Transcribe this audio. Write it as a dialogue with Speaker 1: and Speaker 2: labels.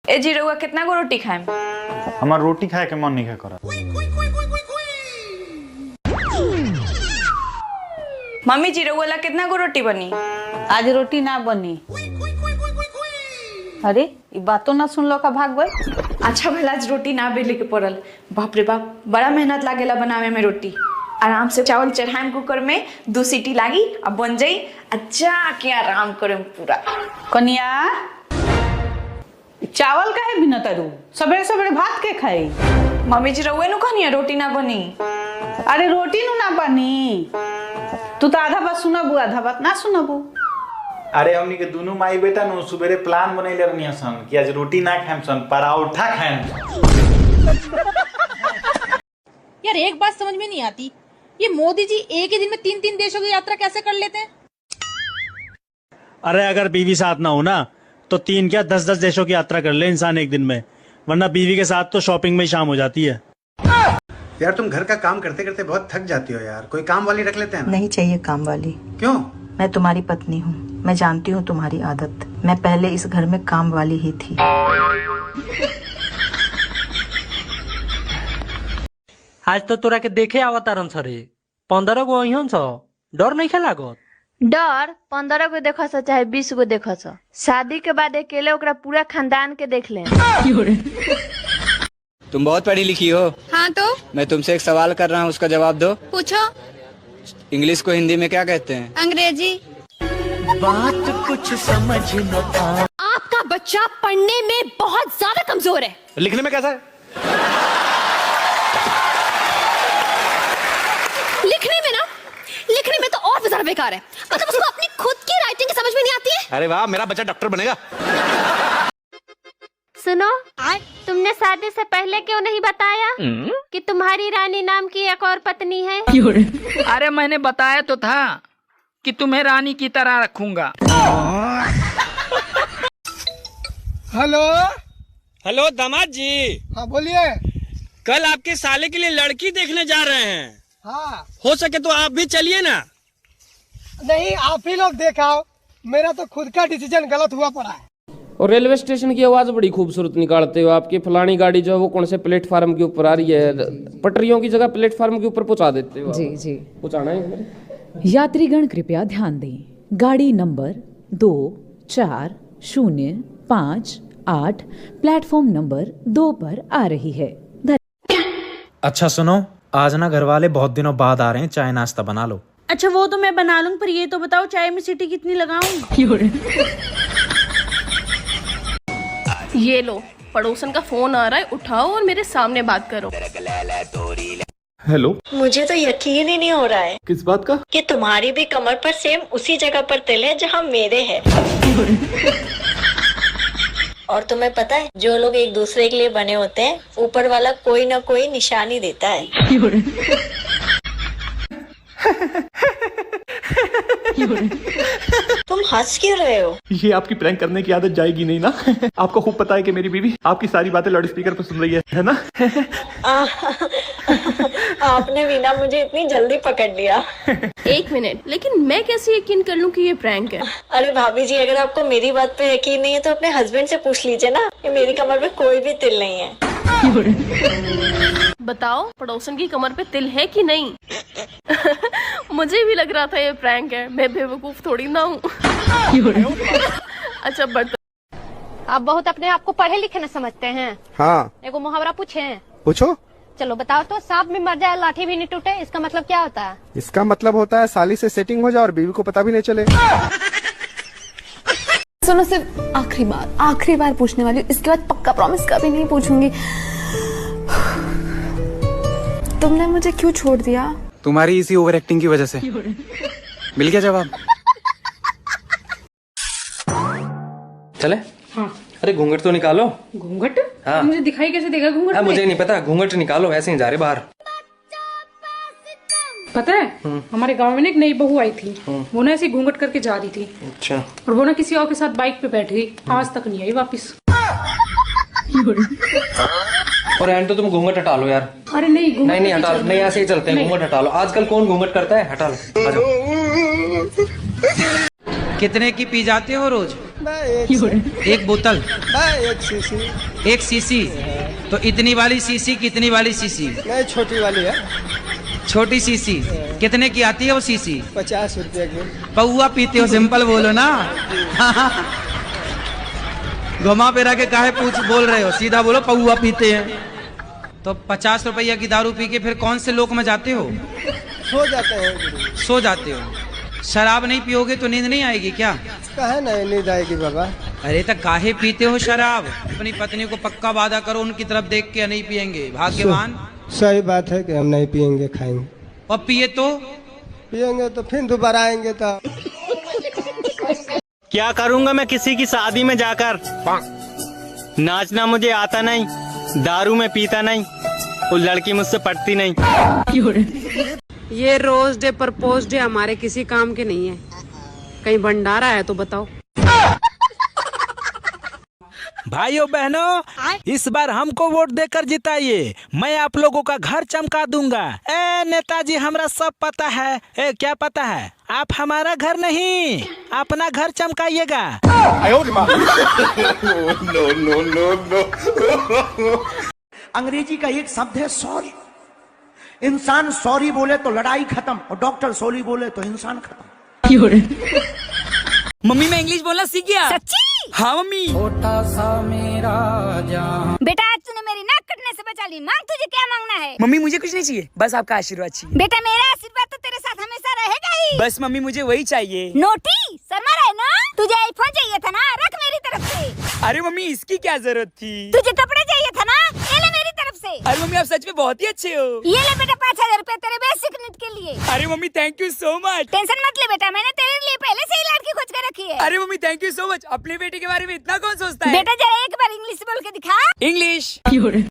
Speaker 1: ए जी रउआ कितना गो रोटी खाएम?
Speaker 2: हमार रोटी खाए के मन नहीं है करा।
Speaker 1: मम्मी जी रउआ ला कितना गो रोटी बनी?
Speaker 3: आज रोटी ना बनी। अरे ये बातों ना सुन लो का भाग गए।
Speaker 1: अच्छा भला आज रोटी ना बेले के पड़ल। बाप रे बाप, बड़ा मेहनत लागेला बनावे में रोटी। आराम से चावल चढ़ाएम कुकर में, 2 सीटी लागी अब बन जाई। अच्छा के आराम करेम पूरा।
Speaker 3: कनिया चावल का है बिना तरू, सवेरे सवेरे भात के खाई।
Speaker 1: मम्मी जी रउए नु कहनी रोटी ना बनी।
Speaker 3: अरे रोटी नु ना बनी, तू तो आधा बात सुनबू आधा बात ना सुनबू।
Speaker 2: अरे हमनी के दोनों माई बेटा नु सुबेरे प्लान बनैले रहनी सन कि आज रोटी ना खाएम सन, पराठा खाएम।
Speaker 4: यार एक बात समझ में नहीं आती, ये मोदी जी एक ही दिन में 3-3 देशों की यात्रा कैसे कर लेते हैं?
Speaker 5: अरे अगर बीवी साथ ना हो ना तो 3 क्या 10-10 देशों की यात्रा कर ले इंसान एक दिन में, वरना बीवी के साथ तो शॉपिंग में ही शाम हो जाती है।
Speaker 6: यार तुम घर का काम करते करते बहुत थक जाती हो यार, कोई काम वाली रख लेते हैं ना?
Speaker 7: नहीं चाहिए काम वाली।
Speaker 6: क्यों?
Speaker 7: मैं तुम्हारी पत्नी हूँ, मैं जानती हूँ तुम्हारी आदत। मैं पहले इस घर में काम वाली ही थी।
Speaker 8: आज तो तोरा के देखे आवतारन सरे 15 गो अहियन छ, डर नहीं खेला गो?
Speaker 9: डर 15 को देखो सो चाहे 20 को देखो सो, शादी के बाद अकेले ओकरा पूरा खानदान के देख ले।
Speaker 10: तुम बहुत पढ़ी लिखी हो।
Speaker 4: हाँ तो
Speaker 10: मैं तुमसे एक सवाल कर रहा हूँ, उसका जवाब दो।
Speaker 4: पूछो।
Speaker 10: इंग्लिश को हिंदी में क्या कहते हैं?
Speaker 4: अंग्रेजी।
Speaker 8: बात कुछ समझ न आ।
Speaker 4: आपका बच्चा पढ़ने में बहुत ज्यादा कमजोर है।
Speaker 6: लिखने में कैसा है?
Speaker 4: लिखने में तो और भी ज्यादा बेकार है। मतलब उसको अपनी खुद की राइटिंग समझ में नहीं आती है।
Speaker 6: अरे वाह, मेरा बच्चा डॉक्टर बनेगा।
Speaker 9: सुनो, तुमने शादी से पहले क्यों नहीं बताया कि तुम्हारी रानी नाम की एक और पत्नी है?
Speaker 8: अरे मैंने बताया तो था कि तुम्हें रानी की तरह रखूंगा।
Speaker 11: हेलो
Speaker 8: हेलो दामाद जी।
Speaker 11: हाँ बोलिए।
Speaker 8: कल आपके साले के लिए लड़की देखने जा रहे हैं।
Speaker 11: हाँ
Speaker 8: हो सके तो आप भी चलिए ना।
Speaker 11: नहीं, आप ही लोग देखाओ, मेरा तो खुद का डिसीजन गलत हुआ पड़ा है।
Speaker 12: और रेलवे स्टेशन की आवाज बड़ी खूबसूरत निकालते हो। आपकी फलानी गाड़ी जो है वो कौन से प्लेटफार्म के ऊपर आ रही है, पटरियों की जगह प्लेटफार्म के ऊपर पहुंचा देते हो।
Speaker 13: जी जी
Speaker 12: पहुंचाना है।
Speaker 13: यात्रीगण कृपया ध्यान दें, गाड़ी नंबर 240588 प्लेटफॉर्म नंबर 2 पर आ रही है।
Speaker 14: अच्छा सुनो, आज ना घर वाले बहुत दिनों बाद आ रहे हैं, चाय नाश्ता बना लो।
Speaker 15: अच्छा वो तो मैं बना लूं, पर ये तो बताओ चाय में सीटी कितनी लगाऊं?
Speaker 4: ये लो, पड़ोसन का फोन आ रहा है, उठाओ और मेरे सामने बात करो।
Speaker 16: हेलो।
Speaker 7: मुझे तो यकीन ही नहीं हो रहा है।
Speaker 16: किस बात का?
Speaker 7: कि तुम्हारी भी कमर पर सेम उसी जगह पर तिल है जहाँ मेरे है। और तुम्हें पता है, जो लोग एक दूसरे के लिए बने होते हैं, ऊपर वाला कोई ना कोई निशानी देता है। तुम हंस क्यों रहे हो?
Speaker 16: ये आपकी प्रैंक करने की आदत जाएगी नहीं ना? आपको खूब पता है कि मेरी बीवी आपकी सारी बातें लाउड स्पीकर पर सुन रही है ना?
Speaker 7: आपने भी ना मुझे इतनी जल्दी पकड़ लिया।
Speaker 4: 1 मिनट, लेकिन मैं कैसे यकीन कर लूं कि ये प्रैंक है?
Speaker 7: अरे भाभी जी, अगर आपको मेरी बात पे यकीन नहीं है तो अपने हस्बैंड से पूछ लीजिए ना कि मेरी कमर पे कोई भी तिल नहीं है।
Speaker 4: बताओ, पड़ोसन की कमर पे तिल है कि नहीं? मुझे भी लग रहा था ये प्रैंक है, मैं बेवकूफ थोड़ी ना हूँ। अच्छा बट
Speaker 9: आप बहुत अपने आप को पढ़े लिखे न समझते हैं।
Speaker 6: हाँ।
Speaker 9: एगो मुहावरा पूछे?
Speaker 6: पूछो।
Speaker 9: चलो बताओ तो, सांप भी मर जाए लाठी भी नहीं टूटे, इसका मतलब क्या होता है?
Speaker 6: इसका मतलब होता है साली से सेटिंग हो जाए और बीवी को पता भी नहीं चले।
Speaker 15: सुनो, सिर्फ आखिरी बार पूछने वाली हूँ, इसके बाद पक्का प्रॉमिस कभी नहीं पूछूंगी। तुमने मुझे क्यों छोड़ दिया?
Speaker 10: तुम्हारी इसी ओवर एक्टिंग की वजह से। मिल गया जवाब।
Speaker 8: चले? हाँ। अरे घूंघट तो निकालो।
Speaker 15: घूंघट?
Speaker 8: हाँ।
Speaker 15: मुझे दिखाई कैसे देगा घूंघट?
Speaker 8: मुझे नहीं पता, घूंघट निकालो, ऐसे ही जा रहे बाहर।
Speaker 15: पता है, हमारे गांव में ना एक नई बहू आई थी, वो ना ऐसे घूंघट करके जा रही थी।
Speaker 8: अच्छा।
Speaker 15: और वो ना किसी और के साथ बाइक पे बैठ गई, आज तक नहीं आई वापस।
Speaker 8: और एंड तो तुम घूंघट हटा लो यार।
Speaker 15: अरे नहीं,
Speaker 8: नहीं हटा लो, नहीं ऐसे ही चलते हैं, घूंघट हटा लो। आजकल कौन घूंघट करता है? हटा लो।
Speaker 12: कितने की पी जाते हो रोज?
Speaker 10: एक बोतल,
Speaker 11: एक सीसी।
Speaker 10: एक सीसी। तो इतनी वाली सीसी कितनी वाली सीसी?
Speaker 11: नहीं, छोटी वाली है।
Speaker 10: छोटी सीसी कितने की आती है वो सीसी?
Speaker 11: 50 रुपये की।
Speaker 10: पौआ पीते हो, सिंपल बोलो ना। घुमा फिरा के काहे पूछ बोल रहे हो, सीधा बोलो पौआ पीते हैं। तो 50 रुपया की दारू पी के फिर कौन से लोक में जाते हो?
Speaker 11: सो जाते हैं।
Speaker 10: सो जाते हो। शराब नहीं पियोगे तो नींद नहीं आएगी क्या?
Speaker 11: कहे नहीं नींद आएगी बाबा।
Speaker 10: अरे तो काहे पीते हो शराब? अपनी पत्नी को पक्का वादा करो उनकी तरफ देख के नहीं पियेंगे, भाग्यवान।
Speaker 11: सही बात है कि हम नहीं पियेंगे, खाएंगे।
Speaker 10: और पिए तो
Speaker 11: पियेंगे तो फिर दोबारा आएंगे तो।
Speaker 5: क्या करूंगा मैं किसी की शादी में जाकर? नाचना मुझे आता नहीं, दारू में पीता नहीं, वो लड़की मुझसे पटती नहीं।
Speaker 17: ये रोज डे प्रपोज डे हमारे किसी काम के नहीं है। कहीं भंडारा है तो बताओ।
Speaker 18: भाइयों बहनों, इस बार हमको वोट देकर जिताइए, मैं आप लोगों का घर चमका दूंगा। ए नेताजी, हमरा सब पता है। ए क्या पता है? आप हमारा घर नहीं अपना घर चमकाइएगा।
Speaker 19: अंग्रेजी का एक शब्द है सॉरी। इंसान सॉरी बोले तो लड़ाई खत्म, और डॉक्टर सॉरी बोले तो इंसान खत्म।
Speaker 20: मम्मी मैं इंग्लिश बोलना सीख गया। सच्ची? हाँ मम्मी।
Speaker 19: छोटा सा मेरा जहां।
Speaker 21: बेटा आज तूने मेरी नाक कटने से बचा ली। मांग, तुझे क्या मांगना है?
Speaker 20: मम्मी मुझे कुछ नहीं चाहिए, बस आपका आशीर्वाद चाहिए।
Speaker 21: बेटा मेरा आशीर्वाद तो तेरे साथ हमेशा रहेगा ही।
Speaker 20: बस मम्मी मुझे वही चाहिए।
Speaker 21: नोटी शर्मा रहे ना? तुझे आईफोन चाहिए था ना? रख मेरी तरफ से।
Speaker 20: अरे मम्मी इसकी क्या जरूरत थी?
Speaker 21: तुझे कपड़े चाहिए था ना? ये ले मेरी तरफ से।
Speaker 20: अरे मम्मी आप सच में बहुत ही अच्छे हो।
Speaker 21: ये ले बेटा 5000 रुपए तेरे बेसिक नीड के लिए।
Speaker 20: अरे mummy thank you so much.
Speaker 21: Tension मत ले बेटा, मैंने तेरे लिए पहले से ही लड़की खोज कर रखी है।
Speaker 20: अरे mummy thank you so much. अपने बेटे के बारे में इतना कौन सोचता है?
Speaker 21: बेटा जरा एक बार इंग्लिश बोल के दिखा।
Speaker 20: इंग्लिश।